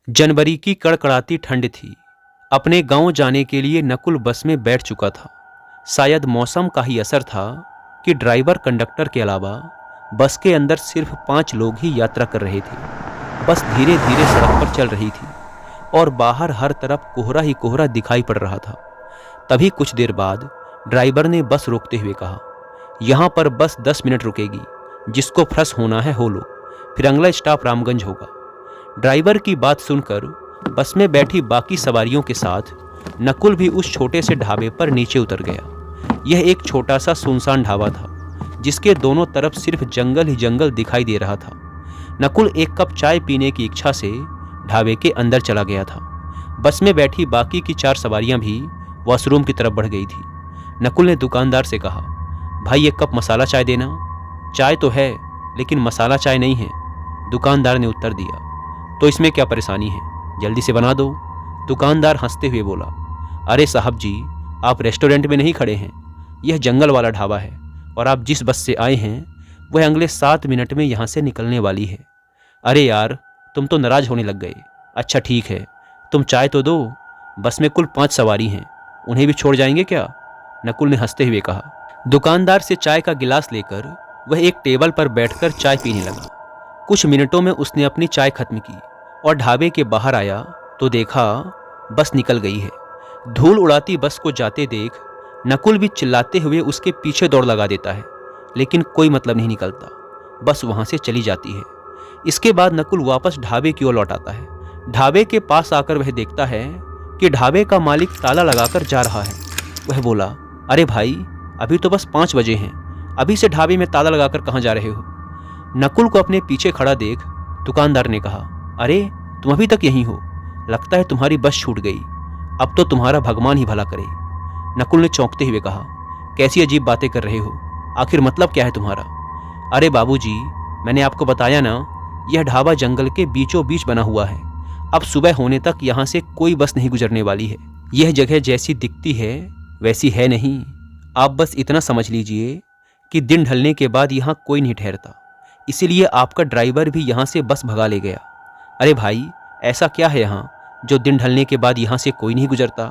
जनवरी की कड़कड़ाती ठंड थी। अपने गांव जाने के लिए नकुल बस में बैठ चुका था। शायद मौसम का ही असर था कि ड्राइवर कंडक्टर के अलावा बस के अंदर सिर्फ 5 लोग ही यात्रा कर रहे थे। बस धीरे धीरे सड़क पर चल रही थी और बाहर हर तरफ कोहरा ही कोहरा दिखाई पड़ रहा था। तभी कुछ देर बाद ड्राइवर ने बस रोकते हुए कहा, यहाँ पर बस 10 मिनट रुकेगी, जिसको फ्रस होना है हो लो, फिर अगला स्टॉप रामगंज होगा। ड्राइवर की बात सुनकर बस में बैठी बाकी सवारियों के साथ नकुल भी उस छोटे से ढाबे पर नीचे उतर गया। यह एक छोटा सा सुनसान ढाबा था जिसके दोनों तरफ सिर्फ जंगल ही जंगल दिखाई दे रहा था। नकुल एक कप चाय पीने की इच्छा से ढाबे के अंदर चला गया था। बस में बैठी बाकी की 4 सवारियां भी वॉशरूम की तरफ बढ़ गई थी। नकुल ने दुकानदार से कहा, भाई एक कप मसाला चाय देना। चाय तो है लेकिन मसाला चाय नहीं है, दुकानदार ने उत्तर दिया। तो इसमें क्या परेशानी है, जल्दी से बना दो, दुकानदार हंसते हुए बोला। अरे साहब जी, आप रेस्टोरेंट में नहीं खड़े हैं, यह जंगल वाला ढाबा है और आप जिस बस से आए हैं वह अगले 7 मिनट में यहाँ से निकलने वाली है। अरे यार, तुम तो नाराज होने लग गए। अच्छा ठीक है, तुम चाय तो दो, बस में कुल 5 सवारी हैं, उन्हें भी छोड़ जाएंगे क्या, नकुल ने हंसते हुए कहा। दुकानदार से चाय का गिलास लेकर वह एक टेबल पर बैठकर चाय पीने लगा। कुछ मिनटों में उसने अपनी चाय खत्म की और ढाबे के बाहर आया तो देखा बस निकल गई है। धूल उड़ाती बस को जाते देख नकुल भी चिल्लाते हुए उसके पीछे दौड़ लगा देता है, लेकिन कोई मतलब नहीं निकलता, बस वहां से चली जाती है। इसके बाद नकुल वापस ढाबे की ओर लौट आता है। ढाबे के पास आकर वह देखता है कि ढाबे का मालिक ताला लगाकर जा रहा है। वह बोला, अरे भाई, अभी तो बस 5 बजे हैं, अभी से ढाबे में ताला लगाकर कहाँ जा रहे हो। नकुल को अपने पीछे खड़ा देख दुकानदार ने कहा, अरे तुम अभी तक यहीं हो, लगता है तुम्हारी बस छूट गई, अब तो तुम्हारा भगवान ही भला करे। नकुल ने चौंकते हुए कहा, कैसी अजीब बातें कर रहे हो, आखिर मतलब क्या है तुम्हारा। अरे बाबूजी, मैंने आपको बताया ना, यह ढाबा जंगल के बीचों बीच बना हुआ है, अब सुबह होने तक यहाँ से कोई बस नहीं गुजरने वाली है। यह जगह जैसी दिखती है वैसी है नहीं, आप बस इतना समझ लीजिए कि दिन ढलने के बाद यहाँ कोई नहीं ठहरता, इसीलिए आपका ड्राइवर भी यहाँ से बस भगा ले गया। अरे भाई, ऐसा क्या है यहाँ जो दिन ढलने के बाद यहाँ से कोई नहीं गुजरता।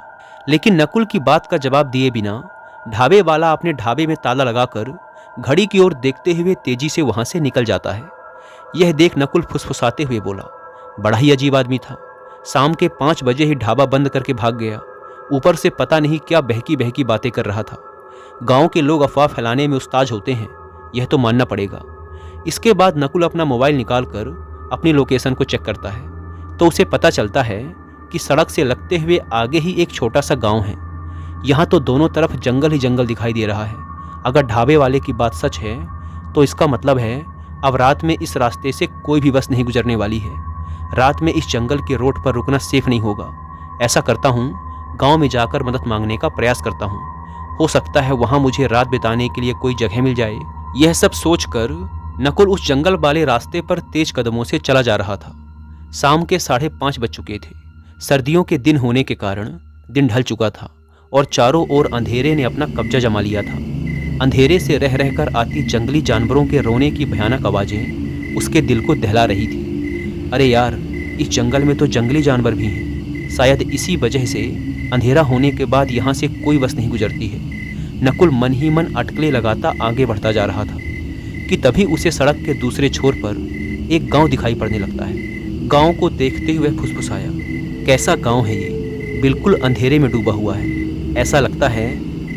लेकिन नकुल की बात का जवाब दिए बिना ढाबे वाला अपने ढाबे में ताला लगाकर घड़ी की ओर देखते हुए तेजी से वहाँ से निकल जाता है। यह देख नकुल फुसफुसाते हुए बोला, बड़ा ही अजीब आदमी था, शाम के 5 बजे ही ढाबा बंद करके भाग गया, ऊपर से पता नहीं क्या बहकी बहकी बातें कर रहा था। गांव के लोग अफवाह फैलाने में उस्ताद होते हैं, यह तो मानना पड़ेगा। इसके बाद नकुल अपना मोबाइल निकालकर अपनी लोकेशन को चेक करता है तो उसे पता चलता है कि सड़क से लगते हुए आगे ही एक छोटा सा गांव है। यहाँ तो दोनों तरफ जंगल ही जंगल दिखाई दे रहा है। अगर ढाबे वाले की बात सच है तो इसका मतलब है अब रात में इस रास्ते से कोई भी बस नहीं गुजरने वाली है। रात में इस जंगल के रोड पर रुकना सेफ नहीं होगा। ऐसा करता हूँ, गांव में जाकर मदद मांगने का प्रयास करता हूँ, हो सकता है वहाँ मुझे रात बिताने के लिए कोई जगह मिल जाए। यह सब सोचकर नकुल उस जंगल वाले रास्ते पर तेज कदमों से चला जा रहा था। शाम के 5:30 बज चुके थे। सर्दियों के दिन होने के कारण दिन ढल चुका था और चारों ओर अंधेरे ने अपना कब्जा जमा लिया था। अंधेरे से रह रहकर आती जंगली जानवरों के रोने की भयानक आवाज़ें उसके दिल को दहला रही थी। अरे यार, इस जंगल में तो जंगली जानवर भी हैं, शायद इसी वजह से अंधेरा होने के बाद यहाँ से कोई बस नहीं गुजरती है। नकुल मन ही मन अटकलें लगाता आगे बढ़ता जा रहा था कि तभी उसे सड़क के दूसरे छोर पर एक गांव दिखाई पड़ने लगता है। गांव को देखते हुए फुसफुसाया, कैसा गांव है ये, बिल्कुल अंधेरे में डूबा हुआ है, ऐसा लगता है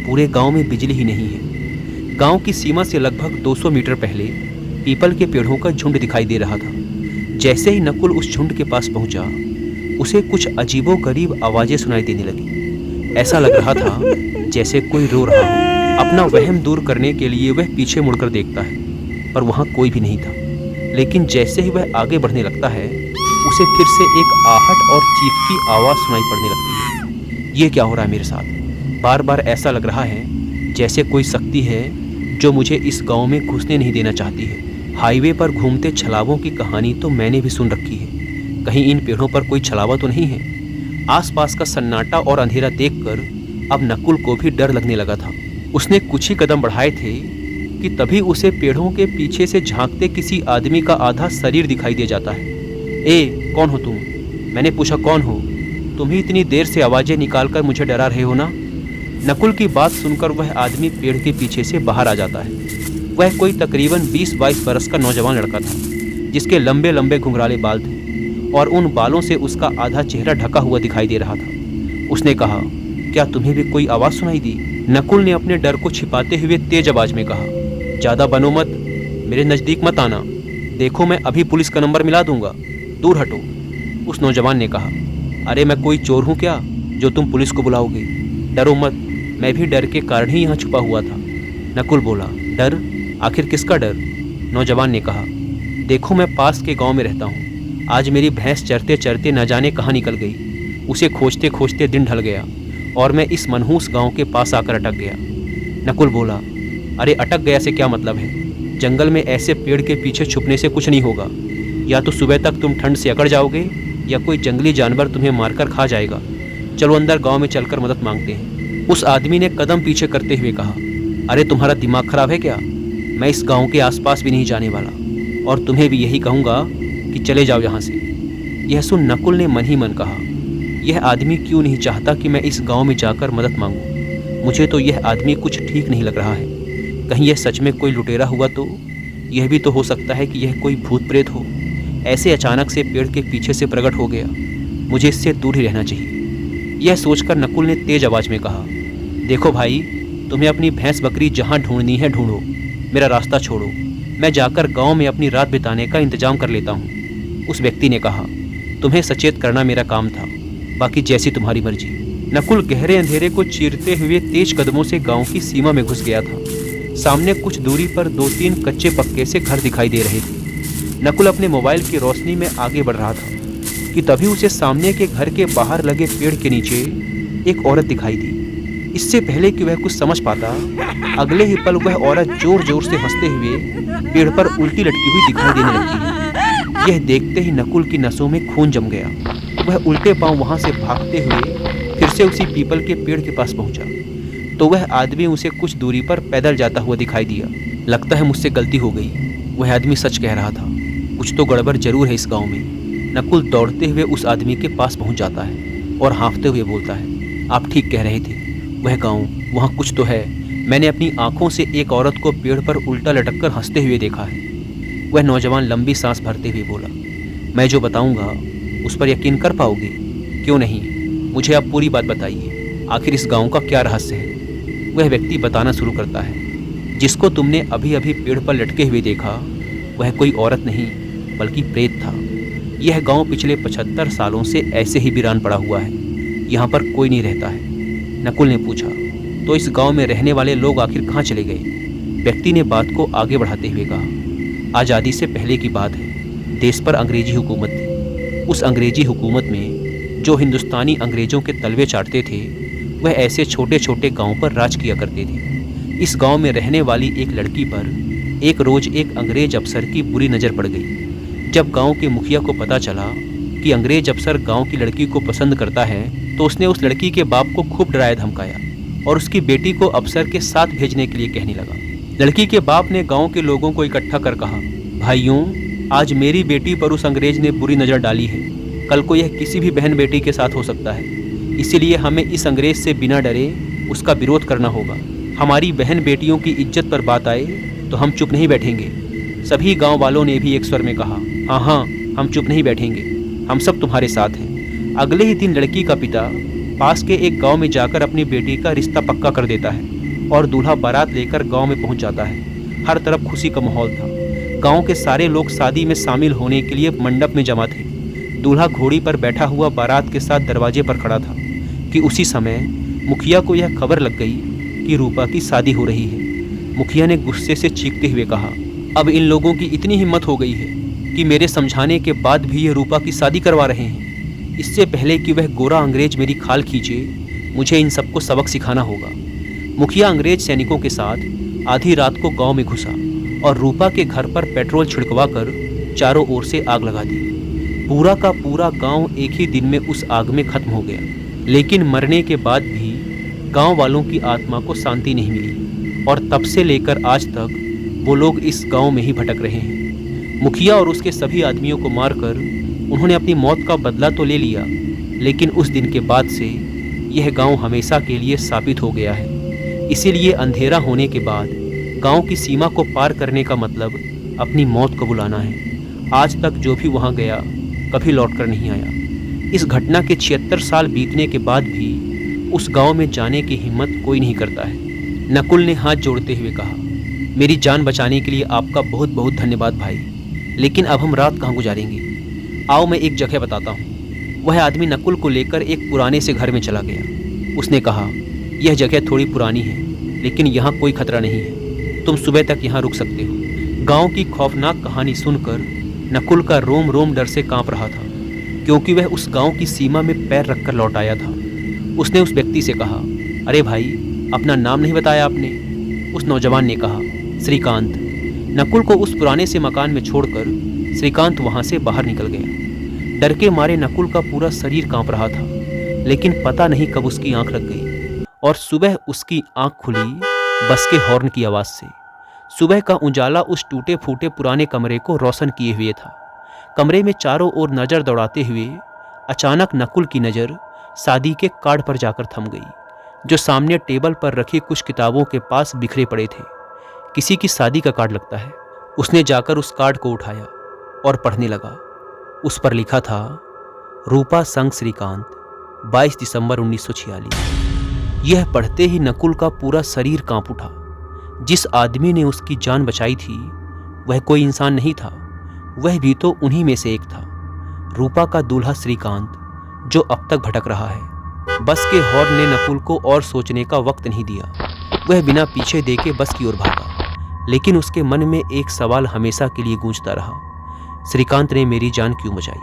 पूरे गांव में बिजली ही नहीं है। गांव की सीमा से लगभग 200 मीटर पहले पीपल के पेड़ों का झुंड दिखाई दे रहा था। जैसे ही नकुल उस झुंड के पास पहुंचा, उसे कुछ अजीबोगरीब आवाज़ें सुनाई देने लगी। ऐसा लग रहा था जैसे कोई रो रहा हो। अपना वहम दूर करने के लिए वह पीछे मुड़कर देखता है, पर वहाँ कोई भी नहीं था। लेकिन जैसे ही वह आगे बढ़ने लगता है, उसे फिर से एक आहट और चीख की आवाज़ सुनाई पड़ने लगती है। ये क्या हो रहा है मेरे साथ, बार बार ऐसा लग रहा है जैसे कोई शक्ति है जो मुझे इस गांव में घुसने नहीं देना चाहती है। हाईवे पर घूमते छलावों की कहानी तो मैंने भी सुन रखी है, कहीं इन पेड़ों पर कोई छलावा तो नहीं है। आसपास का सन्नाटा और अंधेरा देखकर अब नकुल को भी डर लगने लगा था। उसने कुछ ही कदम बढ़ाए थे कि तभी उसे पेड़ों के पीछे से झांकते किसी आदमी का आधा शरीर दिखाई दे जाता है। ए, कौन हो तुम, मैंने पूछा, कौन हो? तुम ही इतनी देर से आवाज़ें निकालकर मुझे डरा रहे हो ना? नकुल की बात सुनकर वह आदमी पेड़ के पीछे से बाहर आ जाता है। वह कोई तकरीबन 20-22 बरस का नौजवान लड़का था, जिसके लंबे लंबे घुंघराले बाल थे और उन बालों से उसका आधा चेहरा ढका हुआ दिखाई दे रहा था। उसने कहा, क्या तुम्हें भी कोई आवाज़ सुनाई दी? नकुल ने अपने डर को छिपाते हुए तेज आवाज में कहा, ज़्यादा बनो मत, मेरे नज़दीक मत आना, देखो मैं अभी पुलिस का नंबर मिला दूंगा, दूर हटो। उस नौजवान ने कहा, अरे मैं कोई चोर हूँ क्या जो तुम पुलिस को बुलाओगे? डरो मत, मैं भी डर के कारण ही यहाँ छुपा हुआ था। नकुल बोला, डर? आखिर किसका डर? नौजवान ने कहा, देखो मैं पास के गांव में रहता हूँ। आज मेरी भैंस चरते चरते न जाने कहाँ निकल गई। उसे खोजते खोजते दिन ढल गया और मैं इस मनहूस गांव के पास आकर अटक गया। नकुल बोला, अरे अटक गया से क्या मतलब है? जंगल में ऐसे पेड़ के पीछे छुपने से कुछ नहीं होगा। या तो सुबह तक तुम ठंड से अकड़ जाओगे या कोई जंगली जानवर तुम्हें मारकर खा जाएगा। चलो अंदर गांव में चलकर मदद मांगते हैं। उस आदमी ने कदम पीछे करते हुए कहा, अरे तुम्हारा दिमाग खराब है क्या? मैं इस गांव के आसपास भी नहीं जाने वाला और तुम्हें भी यही कहूँगा कि चले जाओ यहाँ से। यह सुन नकुल ने मन ही मन कहा, यह आदमी क्यों नहीं चाहता कि मैं इस गांव में जाकर मदद मांगूं? मुझे तो यह आदमी कुछ ठीक नहीं लग रहा है। कहीं यह सच में कोई लुटेरा हुआ तो? यह भी तो हो सकता है कि यह कोई भूत प्रेत हो। ऐसे अचानक से पेड़ के पीछे से प्रकट हो गया। मुझे इससे दूर ही रहना चाहिए। यह सोचकर नकुल ने तेज आवाज में कहा, देखो भाई, तुम्हें अपनी भैंस बकरी जहाँ ढूंढनी है ढूंढो, मेरा रास्ता छोड़ो। मैं जाकर गांव में अपनी रात बिताने का इंतजाम कर लेता हूँ। उस व्यक्ति ने कहा, तुम्हें सचेत करना मेरा काम था, बाकी जैसी तुम्हारी मर्जी। नकुल गहरे अंधेरे को चीरते हुए तेज कदमों से गांव की सीमा में घुस गया था। सामने कुछ दूरी पर 2-3 कच्चे पक्के से घर दिखाई दे रहे थे। नकुल अपने मोबाइल की रोशनी में आगे बढ़ रहा था कि तभी उसे सामने के घर के बाहर लगे पेड़ के नीचे एक औरत दिखाई दी। इससे पहले कि वह कुछ समझ पाता, अगले ही पल वह औरत जोर जोर से हंसते हुए पेड़ पर उल्टी लटकी हुई दिखाई देने लगी। यह देखते ही नकुल की नसों में खून जम गया। वह उल्टे पांव वहां से भागते हुए फिर से उसी पीपल के पेड़ के पास पहुंचा तो वह आदमी उसे कुछ दूरी पर पैदल जाता हुआ दिखाई दिया। लगता है मुझसे गलती हो गई, वह आदमी सच कह रहा था। कुछ तो गड़बड़ जरूर है इस गांव में। नकुल दौड़ते हुए उस आदमी के पास पहुंच जाता है और हाँफते हुए बोलता है, आप ठीक कह रहे थे, वह गांव, वहाँ कुछ तो है। मैंने अपनी आंखों से एक औरत को पेड़ पर उल्टा लटककर हंसते हुए देखा है। वह नौजवान लंबी सांस भरते हुए बोला, मैं जो बताऊंगा उस पर यकीन कर पाओगे? क्यों नहीं, मुझे आप पूरी बात बताइए, आखिर इस गांव का क्या रहस्य है? वह व्यक्ति बताना शुरू करता है, जिसको तुमने अभी अभी पेड़ पर लटके हुए देखा वह कोई औरत नहीं बल्कि प्रेत था। यह गांव पिछले 75 सालों से ऐसे ही वीरान पड़ा हुआ है, यहाँ पर कोई नहीं रहता है। नकुल ने पूछा, तो इस गांव में रहने वाले लोग आखिर कहाँ चले गए? व्यक्ति ने बात को आगे बढ़ाते हुए कहा, आज़ादी से पहले की बात है, देश पर अंग्रेजी हुकूमत थी। उस अंग्रेजी हुकूमत में जो हिंदुस्तानी अंग्रेज़ों के तलवे चाटते थे वह ऐसे छोटे छोटे गाँव पर राज किया करते थे। इस गाँव में रहने वाली एक लड़की पर एक रोज़ एक अंग्रेज अफसर की बुरी नज़र पड़ गई। जब गांव के मुखिया को पता चला कि अंग्रेज अफसर गांव की लड़की को पसंद करता है तो उसने उस लड़की के बाप को खूब डराया धमकाया और उसकी बेटी को अफसर के साथ भेजने के लिए कहने लगा। लड़की के बाप ने गांव के लोगों को इकट्ठा कर कहा, भाइयों, आज मेरी बेटी पर उस अंग्रेज ने बुरी नज़र डाली है, कल को यह किसी भी बहन बेटी के साथ हो सकता है, इसीलिए हमें इस अंग्रेज से बिना डरे उसका विरोध करना होगा। हमारी बहन बेटियों की इज्जत पर बात आए तो हम चुप नहीं बैठेंगे। सभी गांव वालों ने भी एक स्वर में कहा, हाँ हाँ, हम चुप नहीं बैठेंगे, हम सब तुम्हारे साथ हैं। अगले ही दिन लड़की का पिता पास के एक गांव में जाकर अपनी बेटी का रिश्ता पक्का कर देता है और दूल्हा बारात लेकर गांव में पहुंच जाता है। हर तरफ खुशी का माहौल था। गांव के सारे लोग शादी में शामिल होने के लिए मंडप में जमा थे। दूल्हा घोड़ी पर बैठा हुआ बारात के साथ दरवाजे पर खड़ा था कि उसी समय मुखिया को यह खबर लग गई कि रूपा की शादी हो रही है। मुखिया ने गुस्से से चीखते हुए कहा, अब इन लोगों की इतनी हिम्मत हो गई है कि मेरे समझाने के बाद भी ये रूपा की शादी करवा रहे हैं। इससे पहले कि वह गोरा अंग्रेज मेरी खाल खींचे, मुझे इन सबको सबक सिखाना होगा। मुखिया अंग्रेज सैनिकों के साथ आधी रात को गांव में घुसा और रूपा के घर पर पेट्रोल छिड़कवा कर चारों ओर से आग लगा दी। पूरा का पूरा गांव एक ही दिन में उस आग में खत्म हो गया। लेकिन मरने के बाद भी गांव वालों की आत्मा को शांति नहीं मिली और तब से लेकर आज तक वो लोग इस गांव में ही भटक रहे हैं। मुखिया और उसके सभी आदमियों को मारकर उन्होंने अपनी मौत का बदला तो ले लिया, लेकिन उस दिन के बाद से यह गांव हमेशा के लिए साबित हो गया है। इसीलिए अंधेरा होने के बाद गांव की सीमा को पार करने का मतलब अपनी मौत को बुलाना है। आज तक जो भी वहां गया कभी लौटकर नहीं आया। इस घटना के 76 साल बीतने के बाद भी उस गांव में जाने की हिम्मत कोई नहीं करता है। नकुल ने हाथ जोड़ते हुए कहा, मेरी जान बचाने के लिए आपका बहुत बहुत धन्यवाद भाई, लेकिन अब हम रात कहाँ गुजारेंगे? आओ मैं एक जगह बताता हूँ। वह आदमी नकुल को लेकर एक पुराने से घर में चला गया। उसने कहा, यह जगह थोड़ी पुरानी है, लेकिन यहाँ कोई खतरा नहीं है, तुम सुबह तक यहाँ रुक सकते हो। गांव की खौफनाक कहानी सुनकर नकुल का रोम रोम डर से कांप रहा था, क्योंकि वह उस गांव की सीमा में पैर रखकर लौट आया था। उसने उस व्यक्ति से कहा, अरे भाई, अपना नाम नहीं बताया आपने? उस नौजवान ने कहा, श्रीकांत। नकुल को उस पुराने से मकान में छोड़कर श्रीकांत वहां से बाहर निकल गया। डर के मारे नकुल का पूरा शरीर कांप रहा था, लेकिन पता नहीं कब उसकी आंख लग गई और सुबह उसकी आंख खुली बस के हॉर्न की आवाज़ से। सुबह का उजाला उस टूटे फूटे पुराने कमरे को रोशन किए हुए था। कमरे में चारों ओर नज़र दौड़ाते हुए अचानक नकुल की नज़र शादी के कार्ड पर जाकर थम गई, जो सामने टेबल पर रखी कुछ किताबों के पास बिखरे पड़े थे। किसी की शादी का कार्ड लगता है। उसने जाकर उस कार्ड को उठाया और पढ़ने लगा। उस पर लिखा था, रूपा संग श्रीकांत, 22 दिसंबर 1946। यह पढ़ते ही नकुल का पूरा शरीर कांप उठा। जिस आदमी ने उसकी जान बचाई थी वह कोई इंसान नहीं था, वह भी तो उन्हीं में से एक था, रूपा का दूल्हा श्रीकांत, जो अब तक भटक रहा है। बस के हॉर्न ने नकुल को और सोचने का वक्त नहीं दिया। वह बिना पीछे देखे बस की ओर भागा, लेकिन उसके मन में एक सवाल हमेशा के लिए गूंजता रहा, श्रीकांत ने मेरी जान क्यों बचाई?